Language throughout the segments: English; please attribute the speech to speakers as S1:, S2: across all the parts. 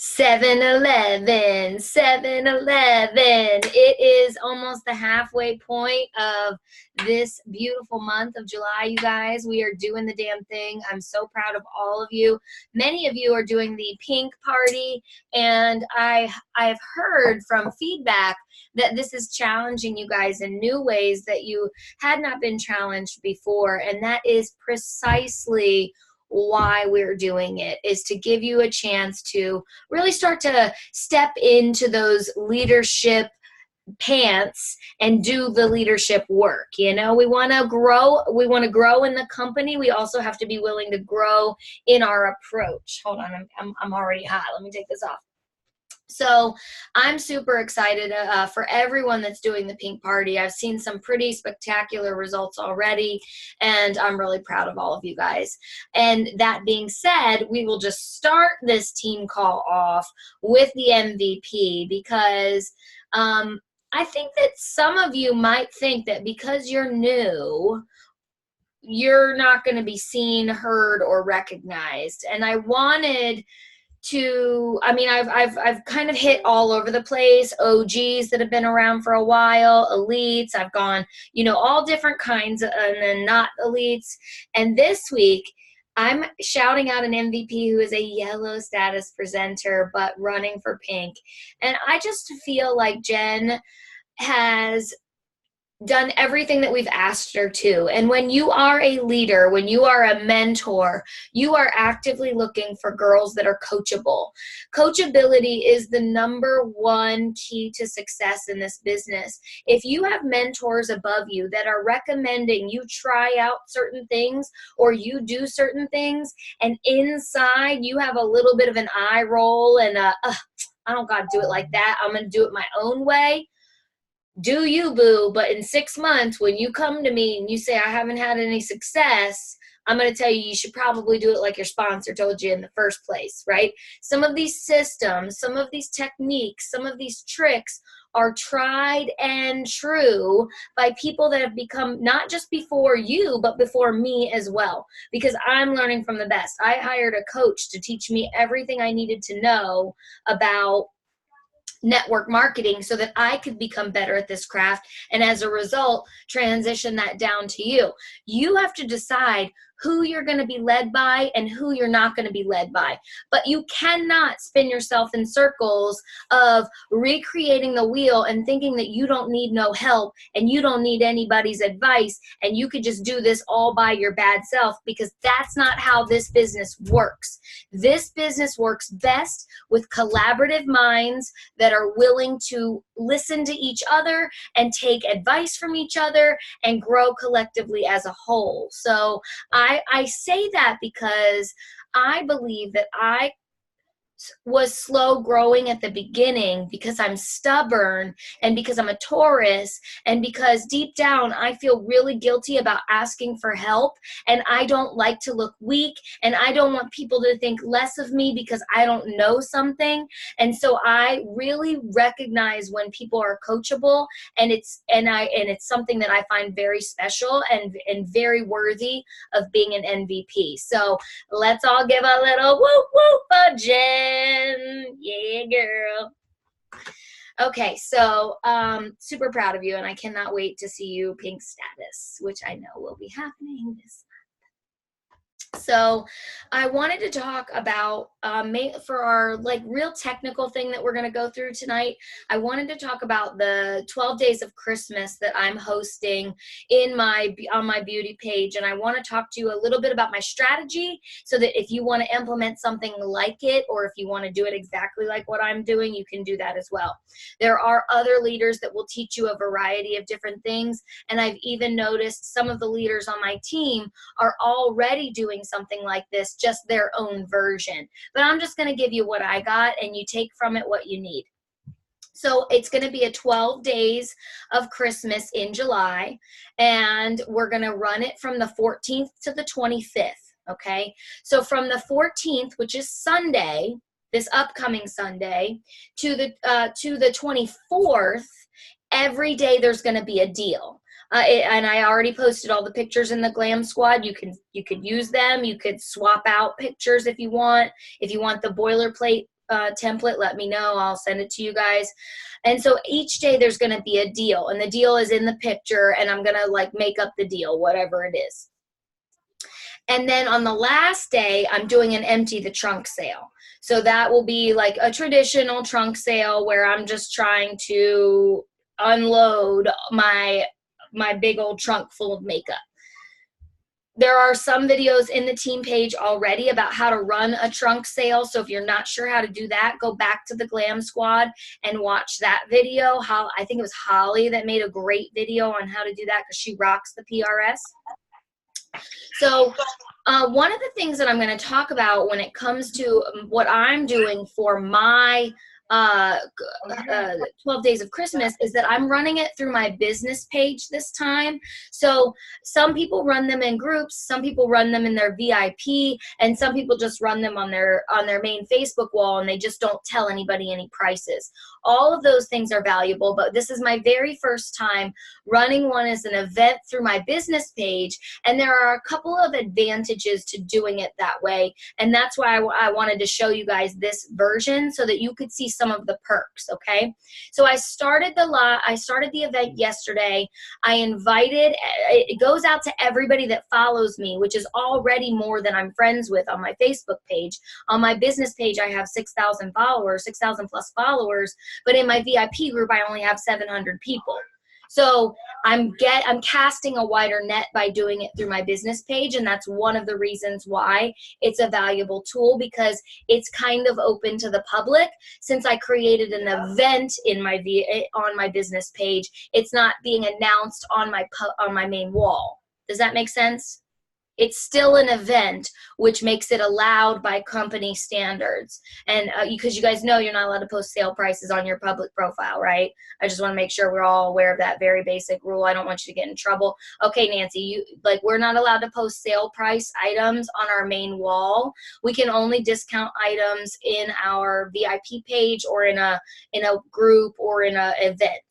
S1: 7-Eleven, 7-Eleven. It is almost the halfway point of this beautiful month of July, you guys. We are doing the damn thing. I'm so proud of all of you. Many of you are doing the pink party, and I've heard from feedback that this is challenging you guys in new ways that you had not been challenged before, and that is precisely why we're doing it, is to give you a chance to really start to step into those leadership pants and do the leadership work. You know, we want to grow in the company. We also have to be willing to grow in our approach. Hold on, I'm already hot. Let me take this off. So I'm super excited for everyone that's doing the pink party. I've seen some pretty spectacular results already, and I'm really proud of all of you guys. And that being said, we will just start this team call off with the MVP, because I think that some of you might think that because you're new, you're not going to be seen, heard, or recognized. And I wanted to, I mean, I've kind of hit all over the place. OGs that have been around for a while, elites. I've gone, all different kinds, and then not elites. And this week, I'm shouting out an MVP who is a yellow status presenter, but running for pink. And I just feel like Jen has done everything that we've asked her to. And when you are a leader, when you are a mentor, you are actively looking for girls that are coachable. Coachability is the number one key to success in this business. If you have mentors above you that are recommending you try out certain things or you do certain things, and inside you have a little bit of an eye roll and I don't got to do it like that, I'm going to do it my own way. Do you, boo? But in 6 months, when you come to me and you say, I haven't had any success, I'm going to tell you should probably do it like your sponsor told you in the first place, right? Some of these systems, some of these techniques, some of these tricks are tried and true by people that have become not just before you, but before me as well, because I'm learning from the best. I hired a coach to teach me everything I needed to know about network marketing so that I could become better at this craft, and as a result transition that down to you. You have to decide who you're going to be led by and who you're not going to be led by. But you cannot spin yourself in circles of recreating the wheel and thinking that you don't need no help and you don't need anybody's advice and you could just do this all by your bad self, because that's not how this business works. This business works best with collaborative minds that are willing to listen to each other and take advice from each other and grow collectively as a whole. So I say that because I believe that I was slow growing at the beginning because I'm stubborn and because I'm a Taurus and because deep down I feel really guilty about asking for help, and I don't like to look weak, and I don't want people to think less of me because I don't know something. And so I really recognize when people are coachable, and it's something that I find very special and very worthy of being an MVP. So let's all give a little whoop whoop for Jen. Yeah, girl. Okay, so super proud of you, and I cannot wait to see you pink status, which I know will be happening this month. So I wanted to talk about for our real technical thing that we're going to go through tonight. I wanted to talk about the 12 days of Christmas that I'm hosting on my beauty page, and I want to talk to you a little bit about my strategy so that if you want to implement something like it, or if you want to do it exactly like what I'm doing, you can do that as well. There are other leaders that will teach you a variety of different things, and I've even noticed some of the leaders on my team are already doing something like this, just their own version. But I'm just going to give you what I got, and you take from it what you need. So it's going to be a 12 days of Christmas in July, and we're going to run it from the 14th to the 25th. Okay. So from the 14th, which is Sunday, this upcoming Sunday, to the 24th, every day there's going to be a deal. And I already posted all the pictures in the Glam Squad. You could use them. You could swap out pictures if you want. If you want the boilerplate template, let me know. I'll send it to you guys. And so each day there's going to be a deal, and the deal is in the picture, and I'm going to like make up the deal, whatever it is. And then on the last day, I'm doing an empty the trunk sale. So that will be like a traditional trunk sale where I'm just trying to unload my big old trunk full of makeup. There are some videos in the team page already about how to run a trunk sale. So if you're not sure how to do that, go back to the Glam Squad and watch that video. I think it was Holly that made a great video on how to do that because she rocks the PRS. So one of the things that I'm going to talk about when it comes to what I'm doing for my 12 Days of Christmas is that I'm running it through my business page this time. So some people run them in groups, some people run them in their VIP, and some people just run them on their main Facebook wall, and they just don't tell anybody any prices. All of those things are valuable, but this is my very first time running one as an event through my business page, and there are a couple of advantages to doing it that way, and that's why I wanted to show you guys this version so that you could see some of the perks, okay? So I started the event yesterday. I invited, it goes out to everybody that follows me, which is already more than I'm friends with on my Facebook page. On my business page, I have 6,000 followers, 6,000 plus followers, but in my VIP group, I only have 700 people. So I'm casting a wider net by doing it through my business page, and that's one of the reasons why it's a valuable tool, because it's kind of open to the public. Since I created an event on my business page, it's not being announced on my main wall. Does that make sense? It's still an event, which makes it allowed by company standards. And because you guys know you're not allowed to post sale prices on your public profile, right? I just want to make sure we're all aware of that very basic rule. I don't want you to get in trouble. Okay, Nancy, we're not allowed to post sale price items on our main wall. We can only discount items in our VIP page or in a group or in an event.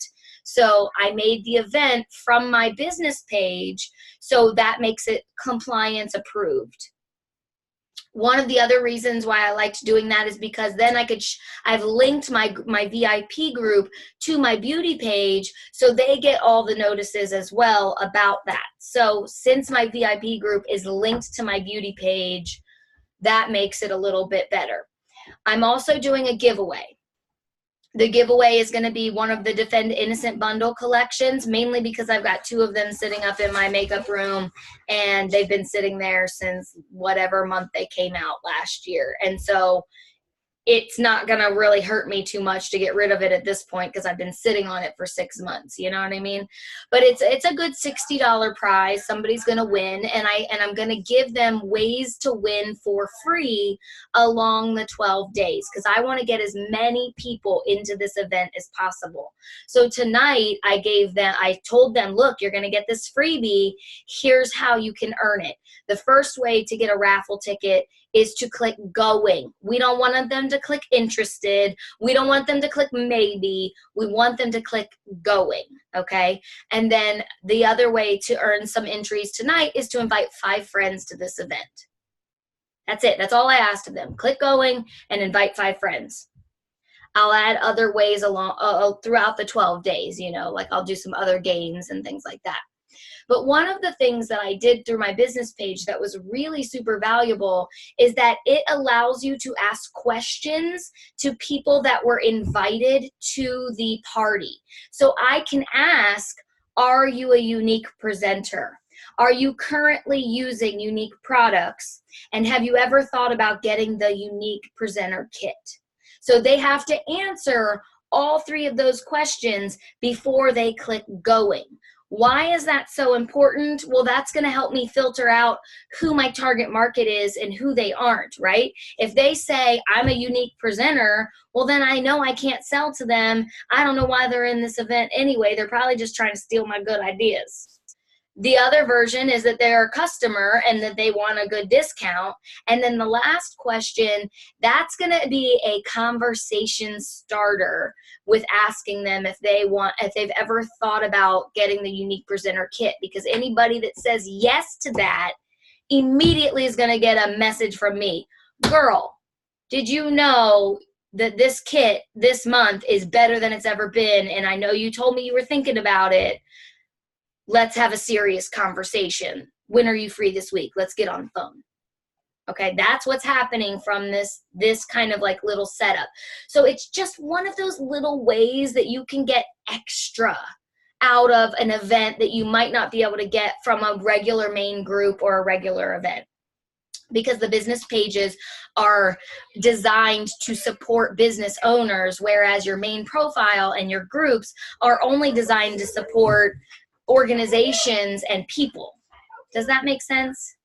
S1: So I made the event from my business page, so that makes it compliance approved. One of the other reasons why I liked doing that is because then I've linked my VIP group to my beauty page, so they get all the notices as well about that. So since my VIP group is linked to my beauty page, that makes it a little bit better. I'm also doing a giveaway. The giveaway is going to be one of the Defend Innocent bundle collections, mainly because I've got 2 of them sitting up in my makeup room, and they've been sitting there since whatever month they came out last year. And so it's not going to really hurt me too much to get rid of it at this point because I've been sitting on it for 6 months. You know what I mean? But it's a good $60 prize. Somebody's going to win, and I'm going to give them ways to win for free along the 12 days because I want to get as many people into this event as possible. So tonight I told them, look, you're going to get this freebie. Here's how you can earn it. The first way to get a raffle ticket is to click going. We don't want them to click interested. We don't want them to click maybe. We want them to click going, okay? And then the other way to earn some entries tonight is to invite 5 friends to this event. That's it. That's all I asked of them. Click going and invite 5 friends. I'll add other ways along throughout the 12 days, like I'll do some other games and things like that. But one of the things that I did through my business page that was really super valuable is that it allows you to ask questions to people that were invited to the party. So I can ask, are you a unique presenter? Are you currently using unique products? And have you ever thought about getting the unique presenter kit? So they have to answer all 3 of those questions before they click going. Why is that so important? Well, that's going to help me filter out who my target market is and who they aren't, right? If they say I'm a unique presenter, well, then I know I can't sell to them. I don't know why they're in this event anyway. They're probably just trying to steal my good ideas. The other version is that they're a customer and that they want a good discount. And then the last question, that's going to be a conversation starter with asking them if they've ever thought about getting the unique presenter kit, because anybody that says yes to that immediately is going to get a message from me. Girl, did you know that this kit this month is better than it's ever been, and I know you told me you were thinking about it. Let's have a serious conversation. When are you free this week? Let's get on the phone. Okay, that's what's happening from this kind of like little setup. So it's just one of those little ways that you can get extra out of an event that you might not be able to get from a regular main group or a regular event, because the business pages are designed to support business owners, whereas your main profile and your groups are only designed to support organizations and people. Does that make sense?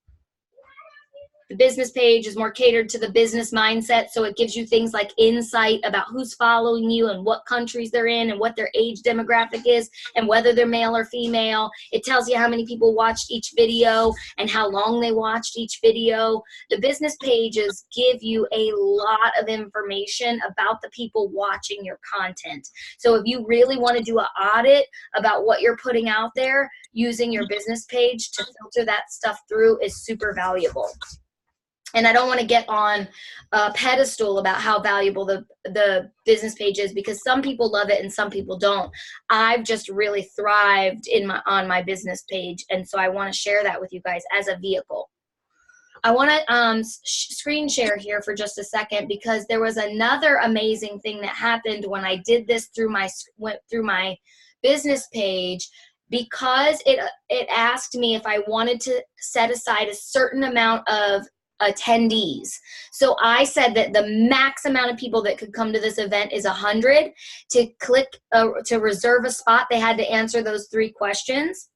S1: The business page is more catered to the business mindset, so it gives you things like insight about who's following you and what countries they're in and what their age demographic is and whether they're male or female. It tells you how many people watched each video and how long they watched each video. The business pages give you a lot of information about the people watching your content. So if you really want to do an audit about what you're putting out there, using your business page to filter that stuff through is super valuable. And I don't want to get on a pedestal about how valuable the business page is, because some people love it and some people don't. I've just really thrived on my business page, and so I want to share that with you guys as a vehicle. I want to screen share here for just a second, because there was another amazing thing that happened when I did this went through my business page, because it asked me if I wanted to set aside a certain amount of attendees. So I said that the max amount of people that could come to this event is 100. To click to reserve a spot, they had to answer those 3 questions.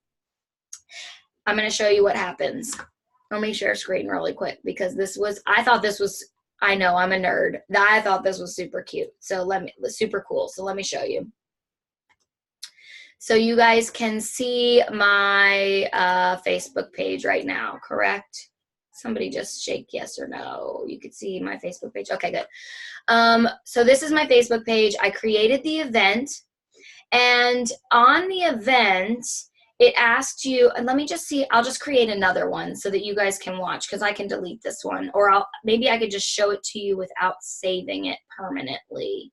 S1: I'm going to show you what happens. Let me share screen really quick, because I thought this was, I know I'm a nerd. I thought this was super cute. So super cool. So let me show you. So you guys can see my Facebook page right now, correct? Somebody just shake yes or no. You could see my Facebook page. Okay, good. So this is my Facebook page. I created the event, and on the event, it asked you, and let me just see, I'll just create another one so that you guys can watch, because I can delete this one, or maybe I could just show it to you without saving it permanently.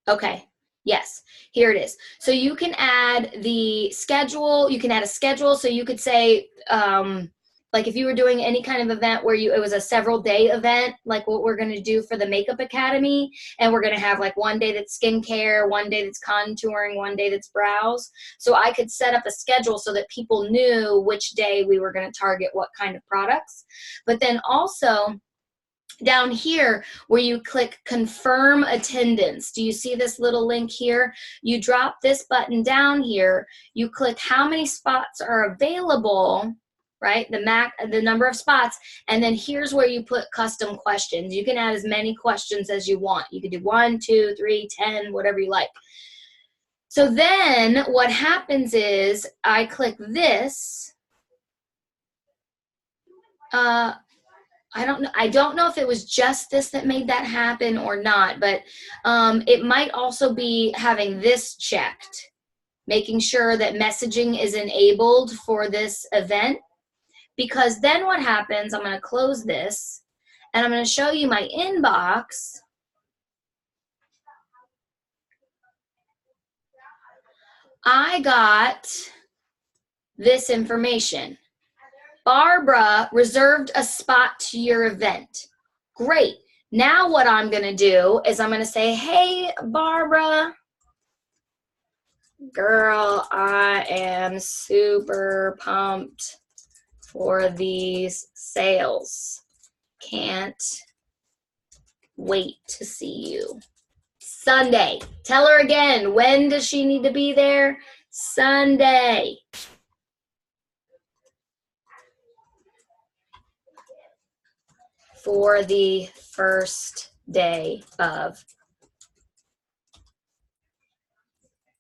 S1: Okay. Yes, here it is. So you can add the schedule. You can add a schedule. So you could say, like if you were doing any kind of event where it was a several day event, like what we're going to do for the Makeup Academy, and we're going to have like one day that's skincare, one day that's contouring, one day that's brows. So I could set up a schedule so that people knew which day we were going to target what kind of products. But then also down here where you click confirm attendance, do you see this little link here? You drop this button down here, you click how many spots are available, right? The number of spots, and then here's where you put custom questions. You can add as many questions as you want. You can do 1, 2, 3, 10, whatever you like. So then what happens is I click this. I don't know if it was just this that made that happen or not, but it might also be having this checked, making sure that messaging is enabled for this event. Because then what happens, I'm going to close this, and I'm going to show you my inbox. I got this information. Barbara reserved a spot to your event. Great. Now what I'm going to do is I'm going to say, hey, Barbara. Girl, I am super pumped for these sales. Can't wait to see you. Sunday. Tell her again. When does she need to be there? Sunday. For the first day of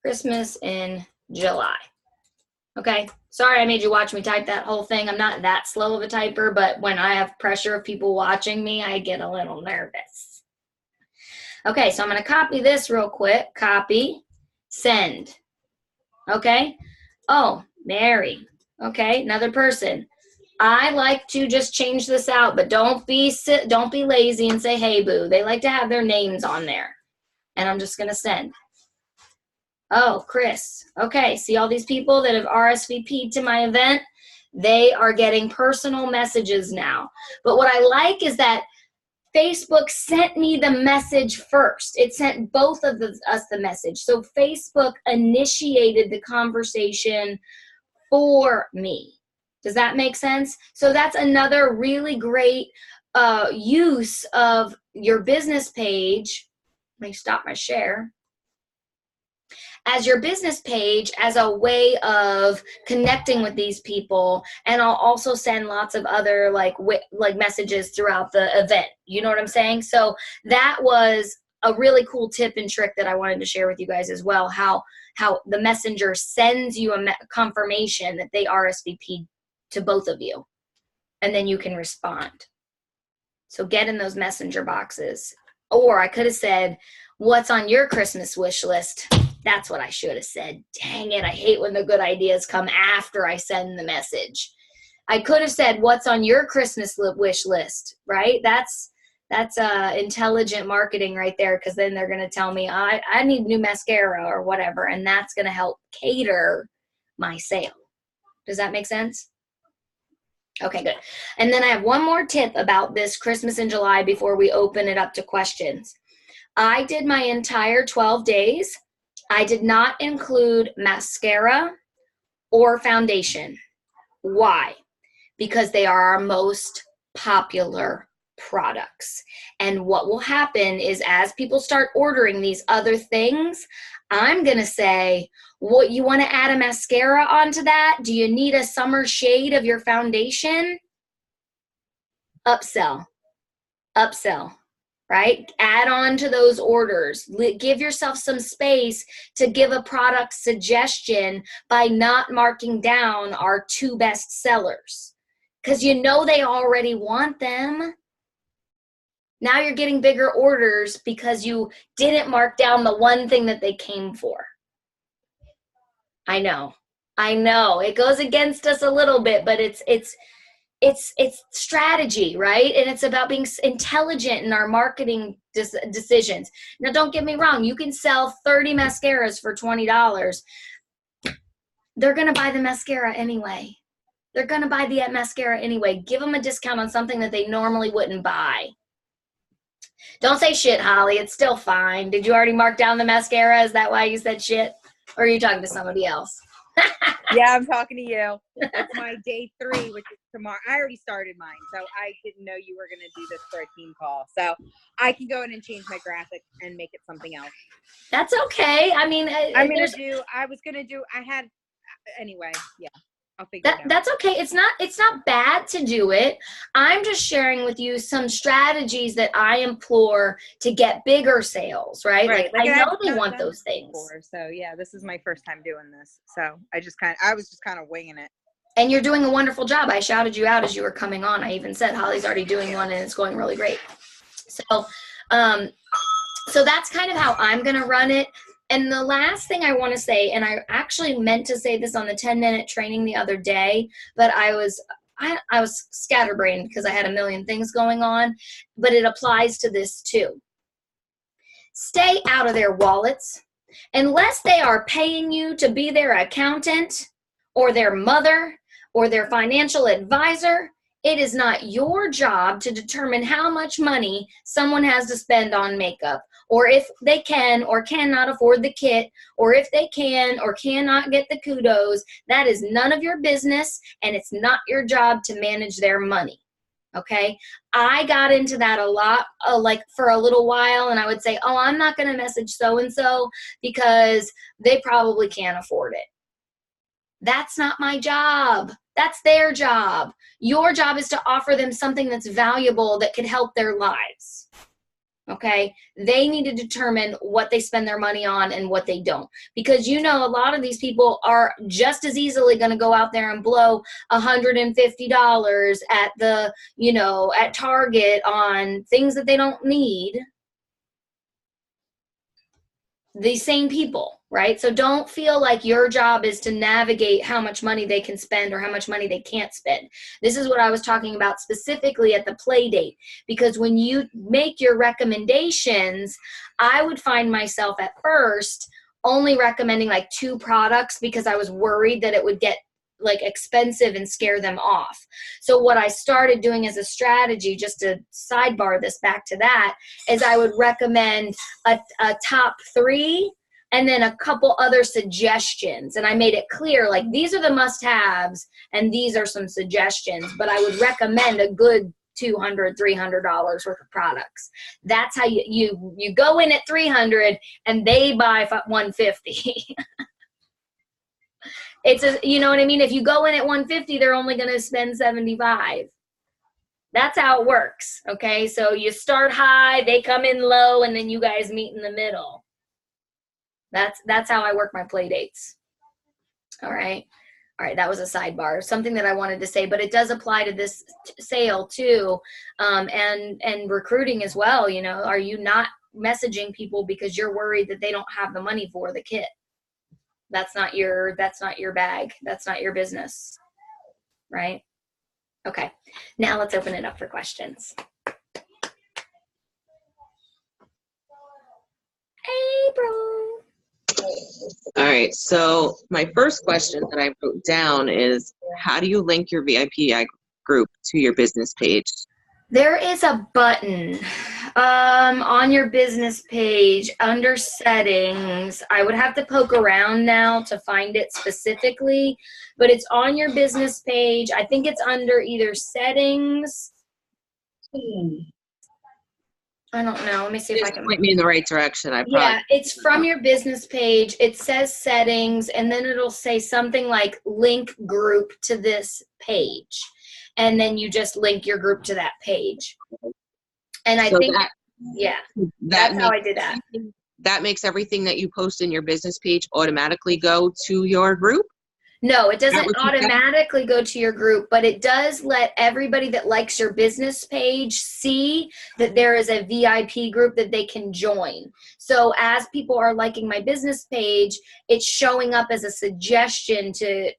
S1: Christmas in July. Okay, sorry I made you watch me type that whole thing. I'm not that slow of a typer, but when I have pressure of people watching me, I get a little nervous. Okay, so I'm going to copy this real quick. Copy, send. Okay. Oh, Mary. Okay, another person. I like to just change this out, but don't be lazy and say, hey, boo. They like to have their names on there. And I'm just going to send. Oh, Chris. Okay, see all these people that have RSVP'd to my event? They are getting personal messages now. But what I like is that Facebook sent me the message first. It sent both of us the message. So Facebook initiated the conversation for me. Does that make sense? So that's another really great use of your business page. Let me stop my share. As your business page as a way of connecting with these people. And I'll also send lots of other like messages throughout the event. You know what I'm saying? So that was a really cool tip and trick that I wanted to share with you guys as well. How the messenger sends you a confirmation that they RSVP'd to both of you. And then you can respond. So get in those messenger boxes. Or I could have said, what's on your Christmas wish list? That's what I should have said. Dang it, I hate when the good ideas come after I send the message. I could have said, what's on your Christmas wish list, right? That's intelligent marketing right there, because then they're going to tell me, I need new mascara or whatever, and that's going to help cater my sale. Does that make sense? Okay, good. And then I have one more tip about this Christmas in July before we open it up to questions. I did my entire 12 days. I did not include mascara or foundation. Why? Because they are our most popular products. And what will happen is as people start ordering these other things, I'm going to say, what, you want to add a mascara onto that? Do you need a summer shade of your foundation? Upsell. Right? Add on to those orders. Give yourself some space to give a product suggestion by not marking down our 2 best sellers, because you know they already want them. Now you're getting bigger orders because you didn't mark down the one thing that they came for. I know. It goes against us a little bit, but it's strategy, right? And it's about being intelligent in our marketing decisions. Now, don't get me wrong. You can sell 30 mascaras for $20. They're going to buy the mascara anyway. Give them a discount on something that they normally wouldn't buy. Don't say shit, Holly. It's still fine. Did you already mark down the mascara? Is that why you said shit? Or are you talking to somebody else?
S2: Yeah, I'm talking to you. It's my day 3, which is tomorrow. I already started mine, so I didn't know you were going to do this for a team call. So I can go in and change my graphic and make it something else.
S1: That's okay. I mean,
S2: anyway, yeah. I'll figure it out.
S1: That's okay. It's not bad to do it. I'm just sharing with you some strategies that I implore to get bigger sales, right? Like I know they want those things.
S2: So yeah, this is my first time doing this. So I was just kind of winging it.
S1: And you're doing a wonderful job. I shouted you out as you were coming on. I even said Holly's already doing one and it's going really great. So that's kind of how I'm going to run it. And the last thing I want to say, and I actually meant to say this on the 10-minute training the other day, but I was scatterbrained because I had a million things going on, but it applies to this too. Stay out of their wallets unless they are paying you to be their accountant or their mother or their financial advisor. It is not your job to determine how much money someone has to spend on makeup, or if they can or cannot afford the kit, or if they can or cannot get the kudos. That is none of your business, and it's not your job to manage their money. Okay? I got into that a lot, like for a little while, and I would say, oh, I'm not going to message so-and-so because they probably can't afford it. That's not my job. That's their job. Your job is to offer them something that's valuable that could help their lives. Okay? They need to determine what they spend their money on and what they don't. Because a lot of these people are just as easily going to go out there and blow $150 at at Target on things that they don't need. the same people, right? So don't feel like your job is to navigate how much money they can spend or how much money they can't spend. This is what I was talking about specifically at the play date, because when you make your recommendations, I would find myself at first only recommending like 2 products because I was worried that it would get like expensive and scare them off. So what I started doing as a strategy, just to sidebar this back to that, is I would recommend a top 3 and then a couple other suggestions. And I made it clear, like, these are the must-haves and these are some suggestions, but I would recommend a good $200, $300 worth of products. That's how you go in at 300 and they buy 150. You know what I mean? If you go in at 150, they're only going to spend 75. That's how it works. Okay. So you start high, they come in low, and then you guys meet in the middle. That's how I work my play dates. All right. All right. That was a sidebar, something that I wanted to say, but it does apply to this sale too. And recruiting as well. You know, are you not messaging people because you're worried that they don't have the money for the kit? That's not your bag. That's not your business. Right? Okay. Now let's open it up for questions. April.
S3: All right. So my first question that I wrote down is, how do you link your VIP group to your business page?
S1: There is a button on your business page under settings. I would have to poke around now to find it specifically, but it's on your business page. I think it's under either settings. I don't know. Let me see if I can
S3: point me in the right direction.
S1: Yeah, it's from your business page. It says settings, and then it'll say something like link group to this page. And then you just link your group to that page. And I think, that's how I did that.
S3: That makes everything that you post in your business page automatically go to your group?
S1: No, it doesn't automatically go to your group, but it does let everybody that likes your business page see that there is a VIP group that they can join. So as people are liking my business page, it's showing up as a suggestion to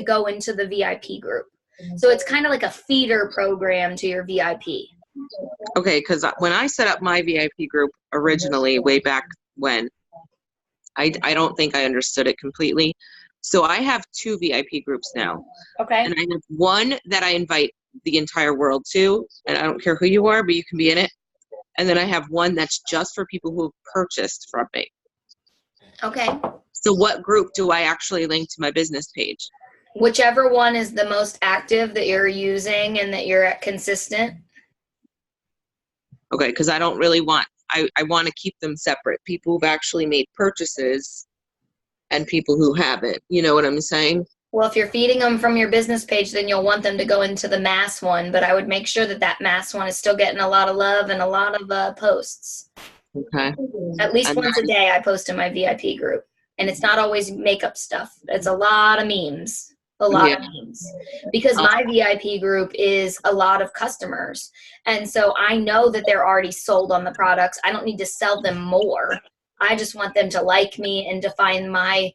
S1: go into the VIP group. So it's kind of like a feeder program to your VIP.
S3: Okay, because when I set up my VIP group originally, way back when, I don't think I understood it completely. So I have 2 VIP groups now.
S1: Okay.
S3: And I have one that I invite the entire world to, and I don't care who you are, but you can be in it. And then I have one that's just for people who have purchased from me.
S1: Okay.
S3: So what group do I actually link to my business page?
S1: Whichever one is the most active that you're using and that you're consistent.
S3: Okay, because I don't really want, I want to keep them separate. People who've actually made purchases and people who haven't. You know what I'm saying?
S1: Well, if you're feeding them from your business page, then you'll want them to go into the mass one. But I would make sure that that mass one is still getting a lot of love and a lot of posts.
S3: Okay.
S1: At least once a day I post in my VIP group. And it's not always makeup stuff. It's a lot of memes. A lot of memes, because my VIP group is a lot of customers. And so I know that they're already sold on the products. I don't need to sell them more. I just want them to like me and to find my,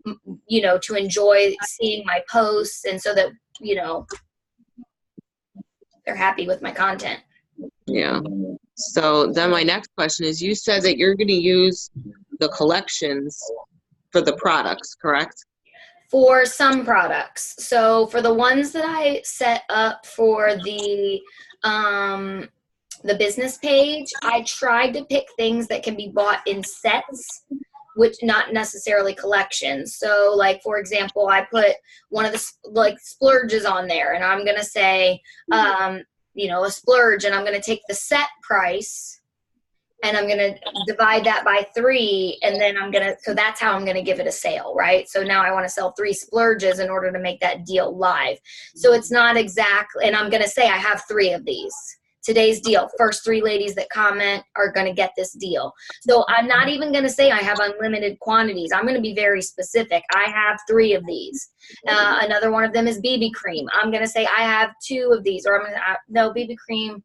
S1: to enjoy seeing my posts, and so that, they're happy with my content.
S3: Yeah. So then my next question is, you said that you're going to use the collections for the products, correct?
S1: For some products. So for the ones that I set up for the business page, I tried to pick things that can be bought in sets, which not necessarily collections. So like, for example, I put one of the splurges on there, and I'm going to say, a splurge, and I'm going to take the set price and I'm going to divide that by 3, and then so that's how I'm going to give it a sale, right? So now I want to sell 3 splurges in order to make that deal live. So it's not exactly, and I'm going to say I have 3 of these. Today's deal, first 3 ladies that comment are going to get this deal. So I'm not even going to say I have unlimited quantities. I'm going to be very specific. I have 3 of these. Another one of them is BB cream. I'm going to say I have 2 of these, or BB cream.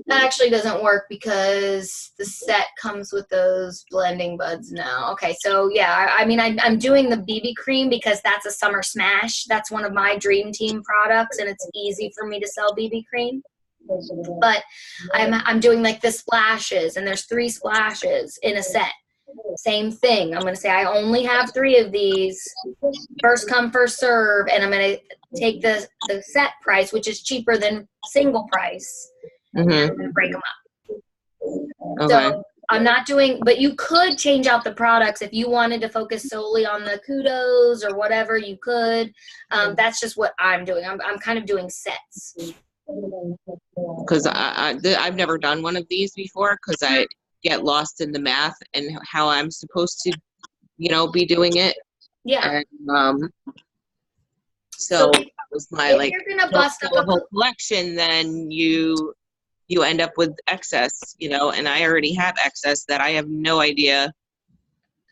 S1: That actually doesn't work because the set comes with those blending buds now. Okay, so yeah, I mean, I'm doing the BB cream because that's a summer smash. That's one of my dream team products, and it's easy for me to sell BB cream. But I'm doing like the splashes, and there's 3 splashes in a set. Same thing. I'm going to say I only have 3 of these. First come, first serve, and I'm going to take the set price, which is cheaper than single price,
S3: Mm-hmm.
S1: and I'm going to break them up.
S3: Okay.
S1: So I'm not doing, but you could change out the products if you wanted to focus solely on the kudos or whatever. You could. That's just what I'm doing. I'm kind of doing sets.
S3: Because I've never done one of these before because I get lost in the math and how I'm supposed to, be doing it.
S1: Yeah.
S3: And so that was my
S1: if you're gonna bust up
S3: a whole collection, then you end up with excess, and I already have excess that I have no idea.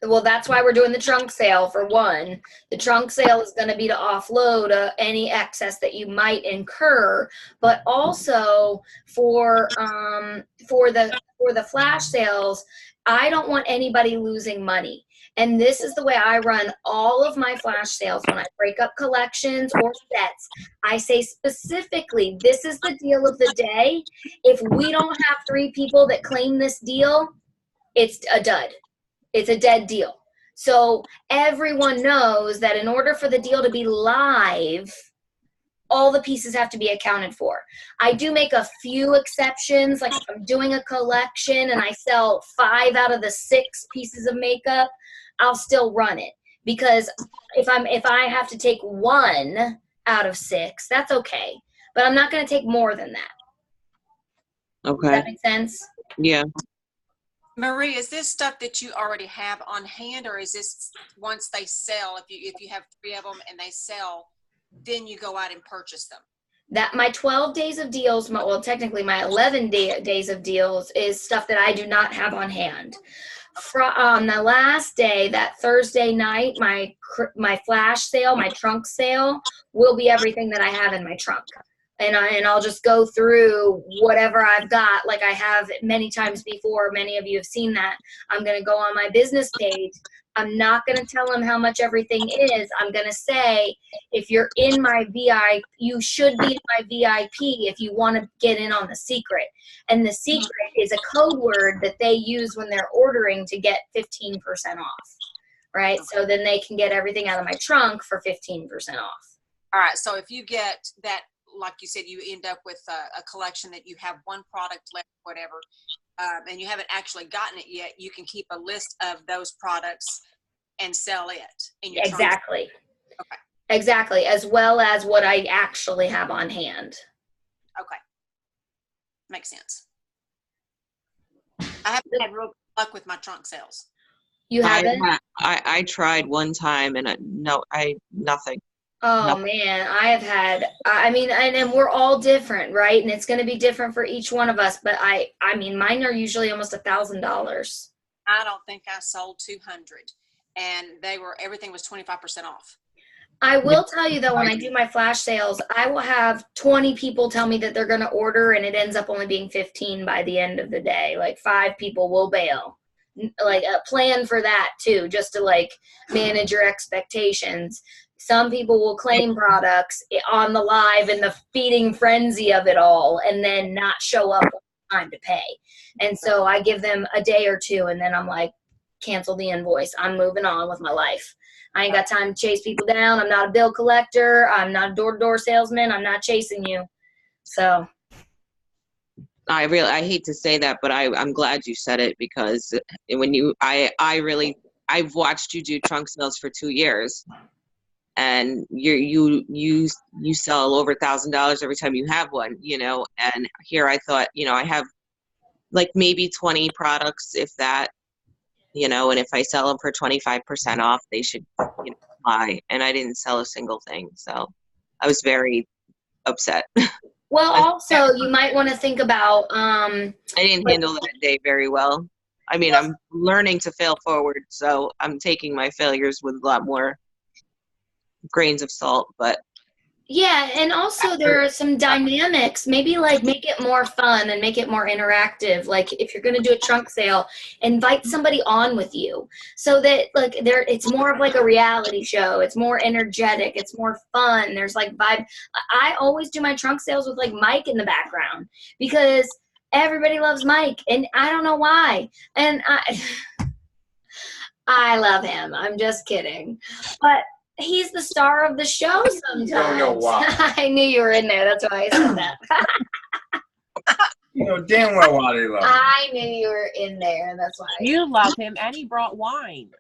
S1: Well, that's why we're doing the trunk sale for one. The trunk sale is going to be to offload any excess that you might incur, but also for the flash sales, I don't want anybody losing money. And this is the way I run all of my flash sales. When I break up collections or sets, I say specifically, this is the deal of the day. If we don't have 3 people that claim this deal, it's a dud. It's a dead deal. So everyone knows that in order for the deal to be live, all the pieces have to be accounted for. I do make a few exceptions, like if I'm doing a collection and I sell 5 out of the 6 pieces of makeup, I'll still run it, because if I have to take 1 out of 6, that's okay. But I'm not going to take more than that.
S3: Okay.
S1: Does that make sense?
S3: Yeah.
S4: Marie, is this stuff that you already have on hand, or is this once they sell, if you have 3 of them and they sell, then you go out and purchase them?
S1: That my 12 days of deals, technically my 11 days of deals is stuff that I do not have on hand. On the last day, that Thursday night, my flash sale, my trunk sale, will be everything that I have in my trunk. And I'll just go through whatever I've got, like I have many times before. Many of you have seen that. I'm going to go on my business page. I'm not going to tell them how much everything is. I'm going to say, if you're in my VIP, you should be in my VIP if you want to get in on the secret. And the secret is a code word that they use when they're ordering to get 15% off, right? So then they can get everything out of my trunk for 15% off.
S4: All right. So if you get that, like you said, you end up with a collection that you have 1 product left, whatever, and you haven't actually gotten it yet, you can keep a list of those products and sell it in your trunk.
S1: Exactly.
S4: Okay.
S1: Exactly, as well as what I actually have on hand.
S4: Okay. Makes sense. I haven't had real luck with my trunk sales.
S1: You haven't?
S3: I tried one time and nothing.
S1: Oh
S3: No.
S1: man, I have had, I mean, and we're all different, right? And it's going to be different for each one of us. But I mean, mine are usually almost $1,000.
S4: I don't think I sold 200, and everything was 25% off.
S1: I will tell you though, when I do my flash sales, I will have 20 people tell me that they're going to order, and it ends up only being 15 by the end of the day. Like 5 people will bail. Like a plan for that too, just to like manage your expectations. Some people will claim products on the live in the feeding frenzy of it all and then not show up on time to pay. And so I give them a day or 2 and then I'm like, cancel the invoice. I'm moving on with my life. I ain't got time to chase people down. I'm not a bill collector. I'm not a door-to-door salesman. I'm not chasing you. So
S3: I hate to say that, but I'm glad you said it, because when I've watched you do trunk sales for 2 years. And you sell over $1,000 every time you have one, and here I thought, I have like maybe 20 products, if that, and if I sell them for 25% off, they should buy. And I didn't sell a single thing. So I was very upset.
S1: Well, also you might want to think about,
S3: I didn't handle that day very well. I mean, I'm learning to fail forward. So I'm taking my failures with a lot more grains of salt, but
S1: Yeah, and also there are some dynamics. Maybe like make it more fun and make it more interactive. Like if you're going to do a trunk sale, invite somebody on with you so that like it's more of like a reality show. It's more energetic. It's more fun. There's like vibe. I always do my trunk sales with like Mike in the background because everybody loves Mike and I don't know why. And I love him. I'm just kidding. But he's the star of the show sometimes.
S5: You don't know why.
S1: I knew you were in there. That's why I said that.
S5: You know damn well why they love him.
S1: I knew you were in there. That's why.
S6: You love him, and he brought wine.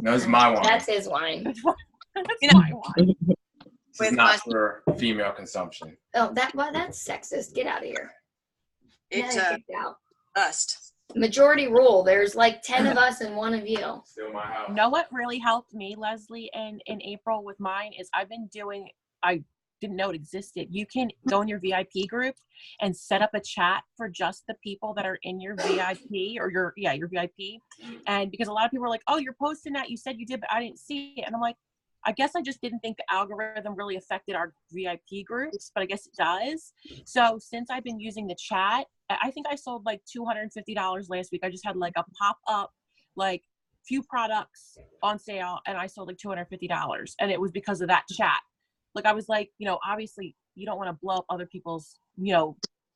S5: No, it's my one.
S1: That's his wine.
S6: That's
S4: You know-
S6: my wine.
S5: It's not for female consumption.
S1: Oh, that's sexist. Get out of here.
S4: It's
S1: Now you're kicked out.
S4: bust.
S1: Majority rule. There's like 10 of us and one of you.
S5: Still my house.
S6: You know what really helped me, Leslie, in April with mine is I didn't know it existed. You can go in your VIP group and set up a chat for just the people that are in your VIP or your VIP. And because a lot of people are like, oh, you're posting that. You said you did, but I didn't see it. And I'm like, I guess I just didn't think the algorithm really affected our VIP groups, but I guess it does. So since I've been using the chat, I think I sold like $250 last week. I just had like a pop-up, like few products on sale, and I sold like $250. And it was because of that chat. Like I was like, obviously you don't want to blow up other people's,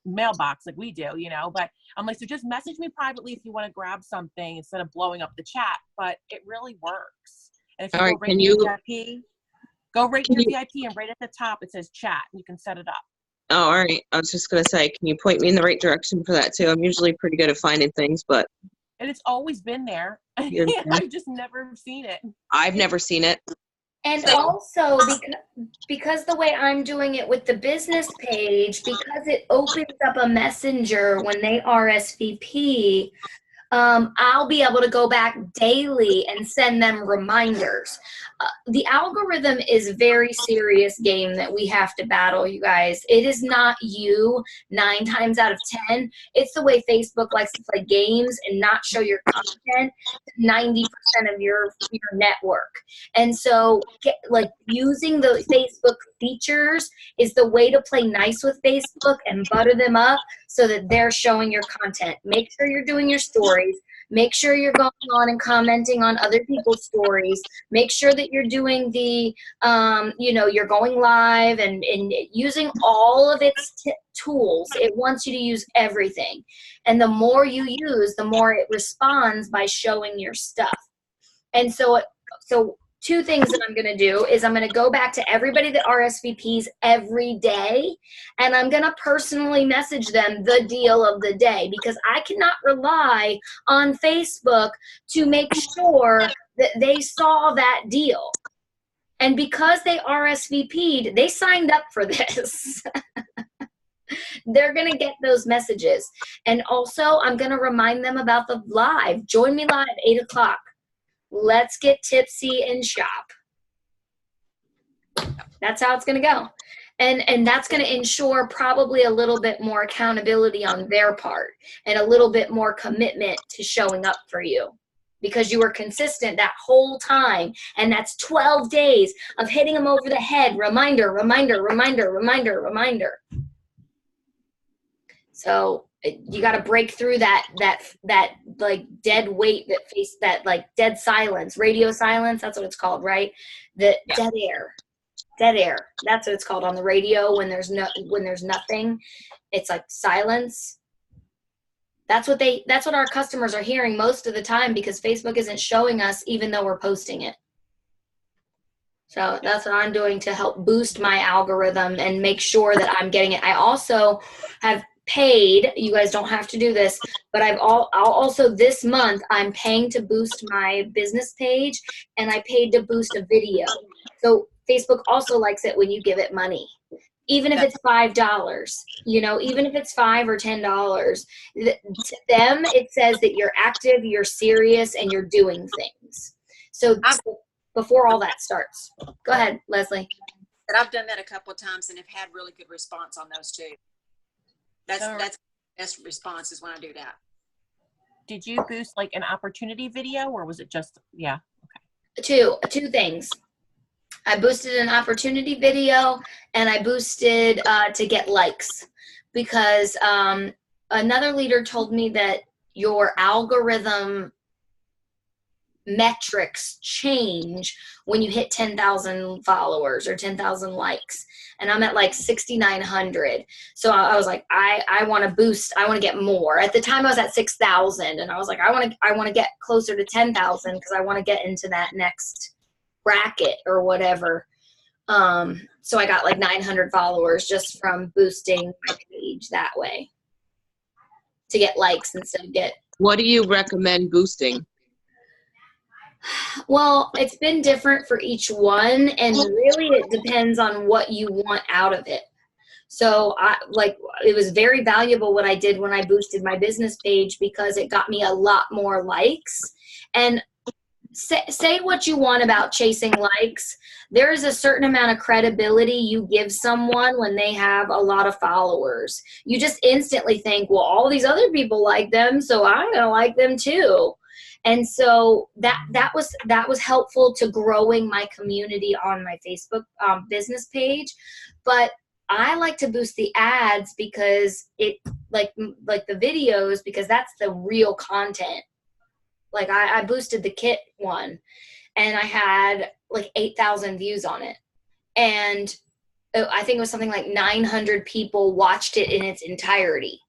S6: mailbox like we do, but I'm like, so just message me privately if you want to grab something instead of blowing up the chat. But it really works. And if you
S3: All
S6: go
S3: right,
S6: right
S3: can
S6: to your
S3: you-
S6: VIP, go right to your VIP and right at the top it says chat and you can set it up.
S3: Oh, all right. I was just going to say, can you point me in the right direction for that too? I'm usually pretty good at finding things, but
S6: And it's always been there.
S3: You're-
S6: I've just never seen it.
S3: I've never seen it.
S1: And also because the way I'm doing it with the business page, because it opens up a messenger when they RSVP, I'll be able to go back daily and send them reminders. The algorithm is a very serious game that we have to battle, you guys. It is not you 9 times out of 10. It's the way Facebook likes to play games and not show your content to 90% of your network. And so using the Facebook features is the way to play nice with Facebook and butter them up so that they're showing your content. Make sure you're doing your stories. Make sure you're going on and commenting on other people's stories. Make sure that you're doing the, you're going live and using all of its tools. It wants you to use everything. And the more you use, the more it responds by showing your stuff. And so 2 things that I'm going to do is I'm going to go back to everybody that RSVPs every day, and I'm going to personally message them the deal of the day because I cannot rely on Facebook to make sure that they saw that deal. And because they RSVP'd, they signed up for this. They're going to get those messages. And also, I'm going to remind them about the live. Join me live 8 o'clock. Let's get tipsy and shop. That's how it's going to go. And that's going to ensure probably a little bit more accountability on their part and a little bit more commitment to showing up for you because you were consistent that whole time. And that's 12 days of hitting them over the head. Reminder, reminder, reminder, reminder, reminder. So you got to break through that like dead weight that like dead silence, radio silence. That's what it's called, right? Dead air. That's what it's called on the radio when there's nothing. It's like silence. That's what our customers are hearing most of the time because Facebook isn't showing us even though we're posting it. So that's what I'm doing to help boost my algorithm and make sure that I'm getting it. I also have paid, you guys don't have to do this, but I'll also this month I'm paying to boost my business page and I paid to boost a video. So Facebook also likes it when you give it money. Even if it's $5, even if it's $5 or $10, to them it says that you're active, you're serious, and you're doing things. So before all that starts, go ahead, Leslie.
S4: And I've done that a couple of times and have had really good response on those too. That's the best response is when I do that.
S6: Did you boost like an opportunity video or was it just, yeah? Okay.
S1: Two things. I boosted an opportunity video, and I boosted to get likes, because another leader told me that your algorithm metrics change when you hit 10,000 followers or 10,000 likes, and I'm at like 6,900. So I was like, I want to boost. I want to get more. At the time I was at 6,000, and I was like, I want to get closer to 10,000 because I want to get into that next bracket or whatever. So I got like 900 followers just from boosting the page that way to get likes instead of get.
S3: What do you recommend boosting?
S1: Well, it's been different for each one, and really it depends on what you want out of it. So it was very valuable what I did when I boosted my business page, because it got me a lot more likes. And say what you want about chasing likes. There is a certain amount of credibility you give someone when they have a lot of followers. You just instantly think, well, all these other people like them, so I'm going to like them too. And so that was helpful to growing my community on my Facebook business page. But I like to boost the ads because it like the videos, because that's the real content. Like I boosted the kit one, and I had like 8,000 views on it. And I think it was something like 900 people watched it in its entirety.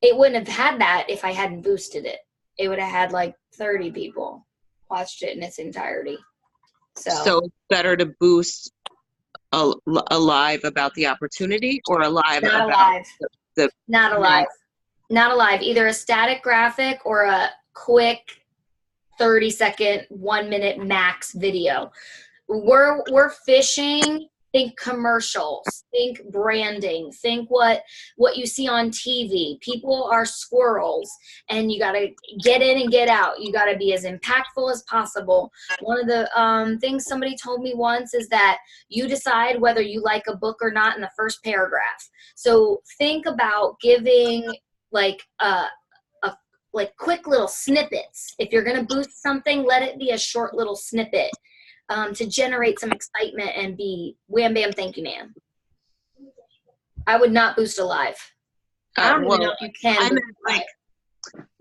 S1: It wouldn't have had that if I hadn't boosted it. It would have had like 30 people watched it in its entirety. So
S3: it's better to boost a live about the opportunity, or a live
S1: not
S3: about
S1: alive.
S3: the
S1: Not alive. Not alive. Either a static graphic or a quick 30-second, 1 minute max video. We're fishing. Think commercials, think branding, think what you see on TV. People are squirrels, and you got to get in and get out. You got to be as impactful as possible. One of the things somebody told me once is that you decide whether you like a book or not in the first paragraph. So think about giving like quick little snippets. If you're going to boost something, let it be a short little snippet. To generate some excitement and be wham bam thank you ma'am. I would not boost a live. I don't even know if you can.
S3: I meant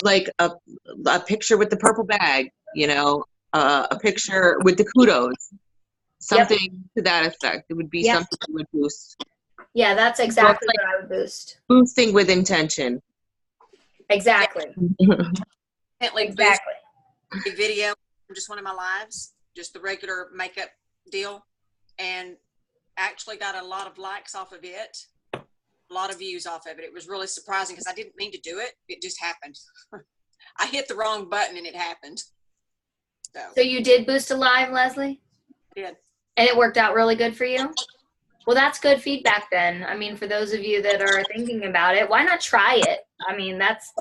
S3: like a picture with the purple bag, a picture with the kudos, something to that effect. It would be something you would boost.
S1: Yeah, that's exactly what I would boost.
S3: Boosting with intention.
S1: Exactly.
S4: Exactly. A video from just one of my lives. Just the regular makeup deal, and actually got a lot of likes off of it, a lot of views off of it. It was really surprising because I didn't mean to do it. It just happened. I hit the wrong button and it happened. So
S1: you did boost a live, Leslie?
S4: I did.
S1: And it worked out really good for you? Well, that's good feedback then. I mean, for those of you that are thinking about it, why not try it? I mean, that's...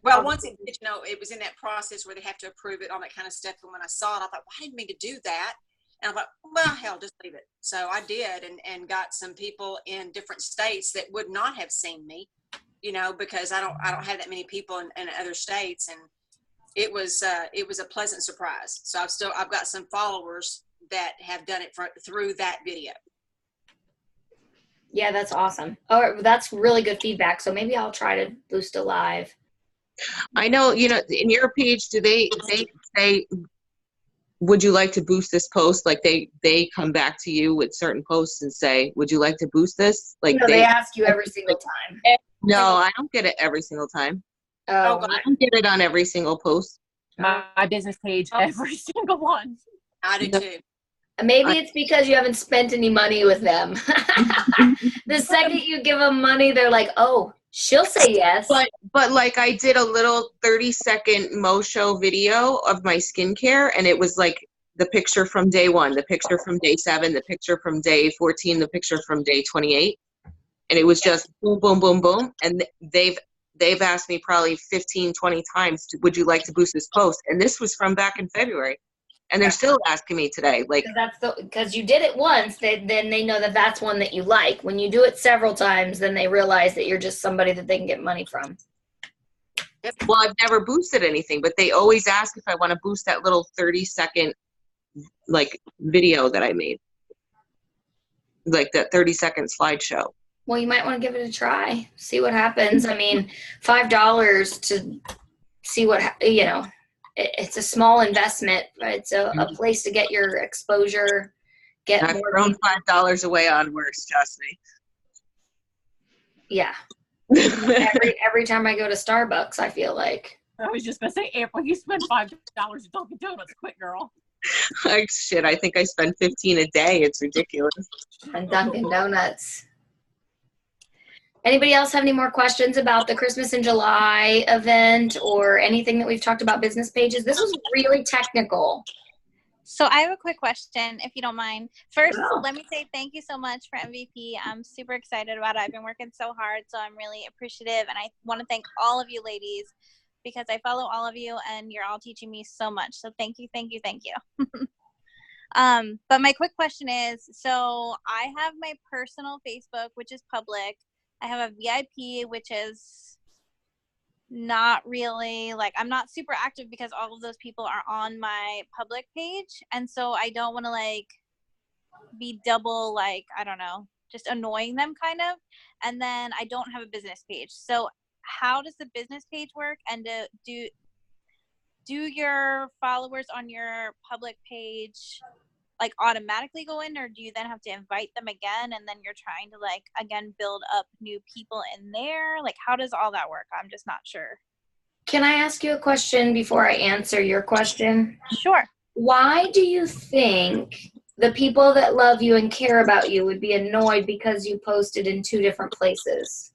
S4: Well, once it, it was in that process where they have to approve it, all that kind of stuff. And when I saw it, I thought, well, I didn't mean to do that. And I thought, well, hell, just leave it. So I did, and got some people in different states that would not have seen me, because I don't have that many people in other states. And it was a pleasant surprise. So I've got some followers that have done it through that video.
S1: Yeah, that's awesome. Oh, that's really good feedback. So maybe I'll try to boost a live.
S3: I know, in your page, do they say, would you like to boost this post? Like they come back to you with certain posts and say, would you like to boost this? Like
S1: no, they ask you every single time.
S3: No, I don't get it every single time.
S1: Oh,
S3: I don't get it on every single post.
S6: My business page, every single one.
S4: I do too.
S1: Maybe it's because you haven't spent any money with them. The second you give them money, they're like, oh, she'll say yes.
S3: But like I did a little 30-second Mo Show video of my skincare, and it was like the picture from day 1, the picture from day 7, the picture from day 14, the picture from day 28. And it was just boom, boom, boom, boom. And they've asked me probably 15, 20 times, would you like to boost this post? And this was from back in February. And they're still asking me today. Like,
S1: because you did it once, then they know that that's one that you like. When you do it several times, then they realize that you're just somebody that they can get money from.
S3: Well, I've never boosted anything, but they always ask if I want to boost that little 30-second like video that I made, like that 30-second slideshow.
S1: Well, you might want to give it a try. See what happens. I mean, $5 to see what, it's a small investment, but it's a place to get your exposure, get
S3: I've
S1: more.
S3: thrown $5 away on worse, trust me.
S1: Yeah. Every time I go to Starbucks, I feel like.
S6: I was just gonna say, April, you spend $5 at Dunkin' Donuts, quick girl.
S3: Like shit, I think I spend 15 a day. It's ridiculous.
S1: And Dunkin' Donuts. Anybody else have any more questions about the Christmas in July event or anything that we've talked about business pages? This was really technical.
S7: So I have a quick question, if you don't mind. First,
S1: Oh.
S7: let me say thank you so much for MVP. I'm super excited about it. I've been working so hard, so I'm really appreciative. And I want to thank all of you ladies because I follow all of you and you're all teaching me so much. So thank you, thank you, thank you. But my quick question is, so I have my personal Facebook, which is public. I have a VIP, which is not really, like, I'm not super active because all of those people are on my public page. And so I don't want to, like, be double, like, I don't know, just annoying them kind of. And then I don't have a business page. So how does the business page work? And do your followers on your public page like automatically go in, or do you then have to invite them again and then you're trying to like again build up new people in there? Like, how does all that work? I'm just not sure.
S1: Can I ask you a question before I answer your question?
S7: Sure.
S1: Why do you think the people that love you and care about you would be annoyed because you posted in 2 different places?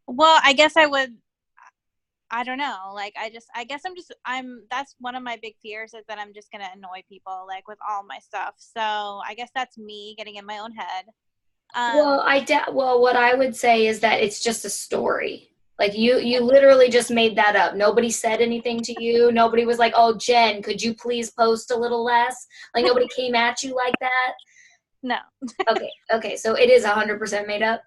S7: Well, I guess I don't know. Like, that's one of my big fears is that I'm just going to annoy people, like, with all my stuff. So I guess that's me getting in my own head.
S1: Well, what I would say is that it's just a story. Like, you literally just made that up. Nobody said anything to you. Nobody was like, oh, Jen, could you please post a little less? Like, nobody came at you like that?
S7: No.
S1: Okay. So it is 100% made up?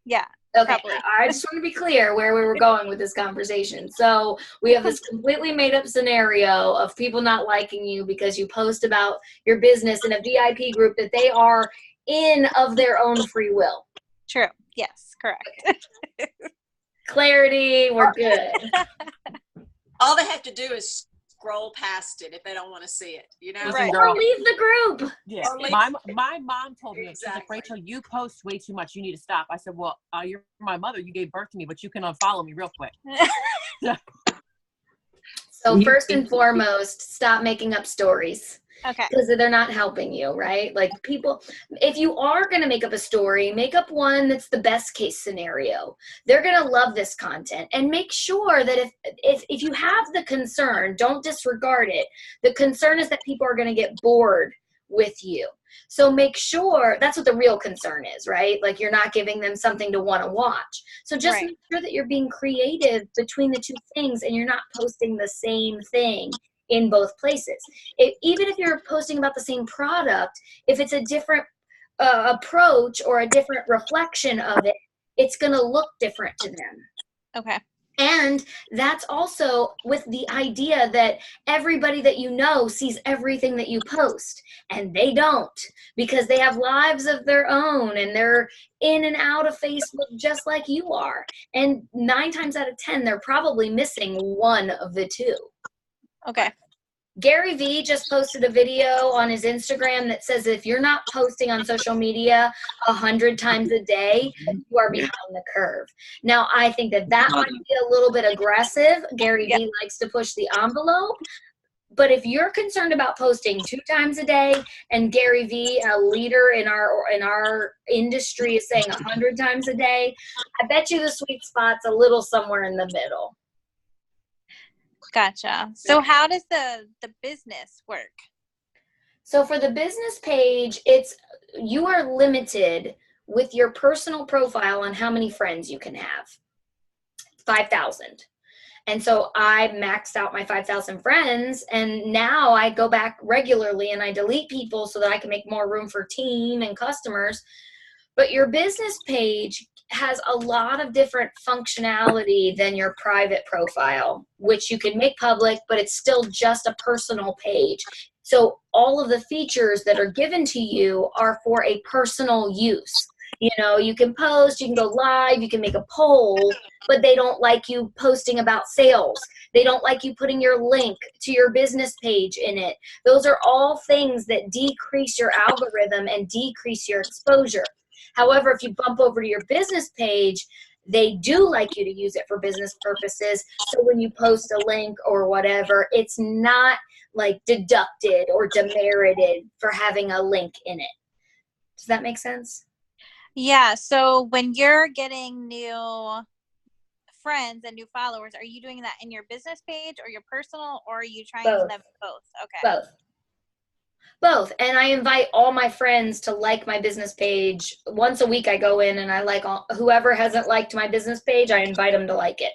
S7: Yeah.
S1: Okay,
S7: Probably.
S1: I just want to be clear where we were going with this conversation. So we have this completely made up scenario of people not liking you because you post about your business in a VIP group that they are in of their own free will.
S7: True. Yes, correct.
S1: Clarity, we're good.
S4: All they have to do is scroll past it if they don't want to see it, you know?
S6: Listen,
S7: Right.
S6: girl,
S1: Or leave the group.
S6: yeah,
S4: Or leave-
S6: my mom told me, she's like,
S4: Exactly.
S6: Rachel, you post way too much. You need to stop. I said, well, you're my mother. You gave birth to me, but you can unfollow me real quick.
S1: So first and foremost, stop making up stories.
S7: Okay.
S1: Because they're not helping you, right? Like, people, if you are going to make up a story, make up one that's the best case scenario. They're going to love this content. And make sure that if you have the concern, don't disregard it. The concern is that people are going to get bored with you. So make sure, that's what the real concern is, right? Like, you're not giving them something to want to watch. So just
S7: Right.
S1: make sure that you're being creative between the 2 things and you're not posting the same thing in both places. Even if you're posting about the same product, if it's a different approach or a different reflection of it, it's going to look different to them.
S7: Okay.
S1: And that's also with the idea that everybody that you know sees everything that you post, and they don't, because they have lives of their own and they're in and out of Facebook just like you are. And 9 times out of 10, they're probably missing one of the 2.
S7: Okay.
S1: Gary Vee just posted a video on his Instagram that says if you're not posting on social media 100 times a day, you are behind the curve. Now, I think that might be a little bit aggressive. Gary Vee likes to push the envelope. But if you're concerned about posting 2 times a day, and Gary Vee, a leader in our industry, is saying 100 times a day, I bet you the sweet spot's a little somewhere in the middle.
S7: Gotcha. So how does the business work?
S1: So for the business page, you are limited with your personal profile on how many friends you can have. 5,000. And so I maxed out my 5,000 friends, and now I go back regularly and I delete people so that I can make more room for team and customers. But your business page has a lot of different functionality than your private profile, which you can make public, but it's still just a personal page. So all of the features that are given to you are for a personal use. You know, you can post, you can go live, you can make a poll, but they don't like you posting about sales. They don't like you putting your link to your business page in it. Those are all things that decrease your algorithm and decrease your exposure. However, if you bump over to your business page, they do like you to use it for business purposes. So when you post a link or whatever, it's not like deducted or demerited for having a link in it. Does that make sense?
S7: Yeah. So when you're getting new friends and new followers, are you doing that in your business page or your personal, or are you trying
S1: Both.
S7: them both? Okay.
S1: Both. And I invite all my friends to like my business page. Once a week I go in and I like whoever hasn't liked my business page, I invite them to like it.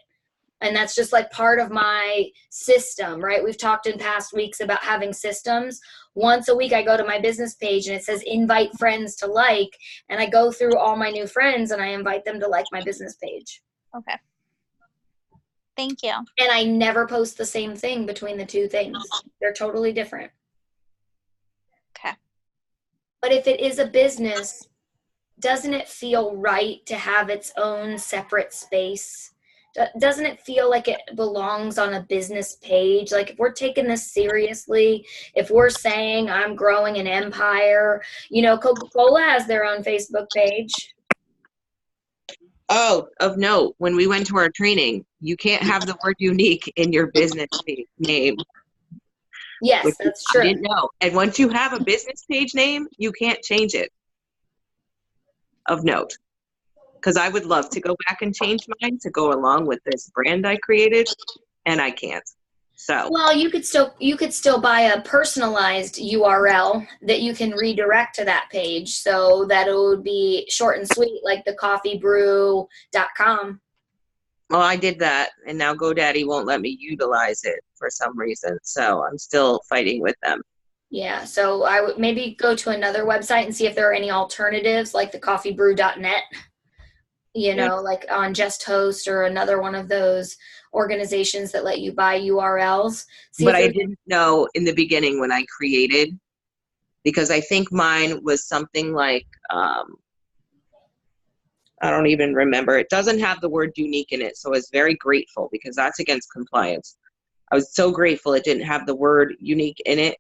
S1: And that's just like part of my system, right? We've talked in past weeks about having systems. Once a week I go to my business page and it says invite friends to like, and I go through all my new friends and I invite them to like my business page.
S7: Okay. Thank you.
S1: And I never post the same thing between the two things. They're totally different.
S7: Okay.
S1: But if it is a business, doesn't it feel right to have its own separate space? Doesn't it feel like it belongs on a business page? Like if we're taking this seriously, if we're saying I'm growing an empire, you know, Coca-Cola has their own Facebook page.
S3: Oh, of note, when we went to our training, you can't have the word unique in your business name.
S1: Yes,
S3: Which
S1: that's
S3: I
S1: true.
S3: didn't know. And once you have a business page name, you can't change it. Of note. Because I would love to go back and change mine to go along with this brand I created, and I can't. So
S1: Well, you could still buy a personalized URL that you can redirect to that page so that it would be short and sweet, like the coffeebrew.com.
S3: well, I did that, and now GoDaddy won't let me utilize it for some reason. So I'm still fighting with them.
S1: Yeah, so I would maybe go to another website and see if there are any alternatives like the coffeebrew.net, you know, like on JustHost or another one of those organizations that let you buy URLs.
S3: But I didn't know in the beginning when I created, because I think mine was something like, I don't even remember. It doesn't have the word unique in it. So I was very grateful because that's against compliance. I was so grateful it didn't have the word unique in it,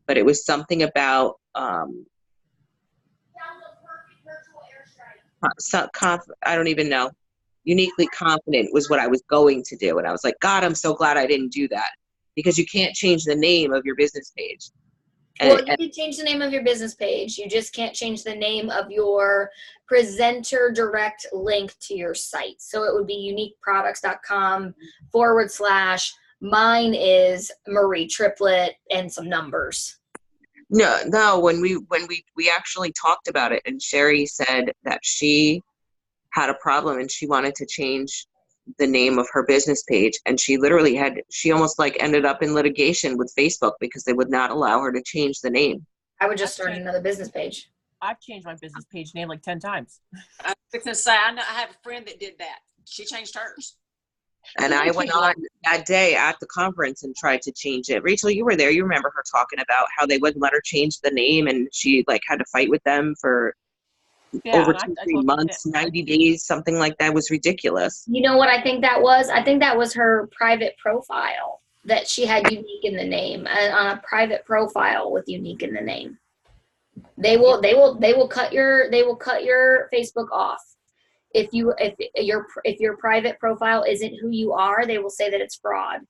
S3: but it was something about, I don't even know. Uniquely confident was what I was going to do. And I was like, God, I'm so glad I didn't do that, because you can't change the name of your business page.
S1: Well, you can change the name of your business page. You just can't change the name of your presenter direct link to your site. So it would be uniqueproducts.com / mine is Marie Triplet and some numbers.
S3: No, when we actually talked about it, and Sherry said that she had a problem and she wanted to change the name of her business page, and she almost like ended up in litigation with Facebook because they would not allow her to change the name.
S1: I would just start another business page.
S6: I've changed my business page name like 10 times.
S4: I was going to say, I have a friend that did that. She changed hers.
S3: And I went on that day at the conference and tried to change it. Rachel, you were there. You remember her talking about how they wouldn't let her change the name, and she like had to fight with them for over 2-3 months, 90 days, something like that. It was ridiculous.
S1: You know what I think that was? I think that was her private profile that she had unique in the name, on a private profile with unique in the name. They will cut your Facebook off. If your private profile isn't who you are, they will say that it's fraud.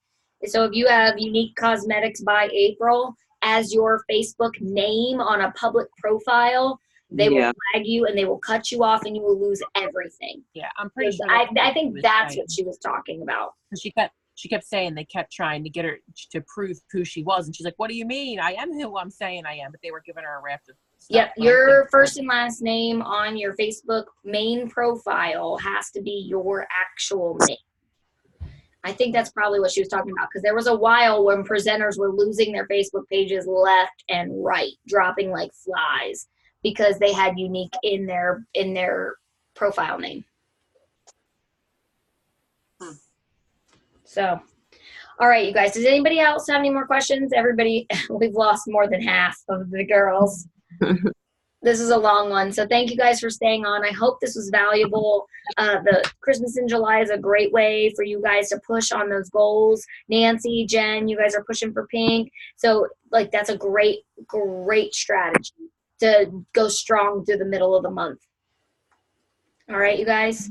S1: So if you have Unique Cosmetics by April as your Facebook name on a public profile, they will flag you and they will cut you off and you will lose everything.
S6: Yeah, I'm pretty sure.
S1: I think that's what she was talking about.
S6: She kept saying they kept trying to get her to prove who she was, and she's like, "What do you mean? I am who I'm saying I am." But they were giving her a raft of stuff.
S1: Yep, your first and last name on your Facebook main profile has to be your actual name. I think that's probably what she was talking about, because there was a while when presenters were losing their Facebook pages left and right, dropping like flies because they had unique in their profile name. So, all right, you guys, does anybody else have any more questions? Everybody, we've lost more than half of the girls. This is a long one, so thank you guys for staying on. I hope this was valuable. The Christmas in July is a great way for you guys to push on those goals. Nancy, Jen, you guys are pushing for pink. So, like, that's a great, great strategy to go strong through the middle of the month. All right, you guys?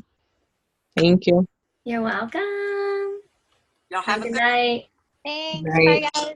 S3: Thank you.
S1: You're welcome.
S4: Y'all
S1: Have
S4: have
S1: a
S4: a
S1: good
S4: good
S1: night.
S7: Thanks.
S3: Right.
S7: Bye, guys.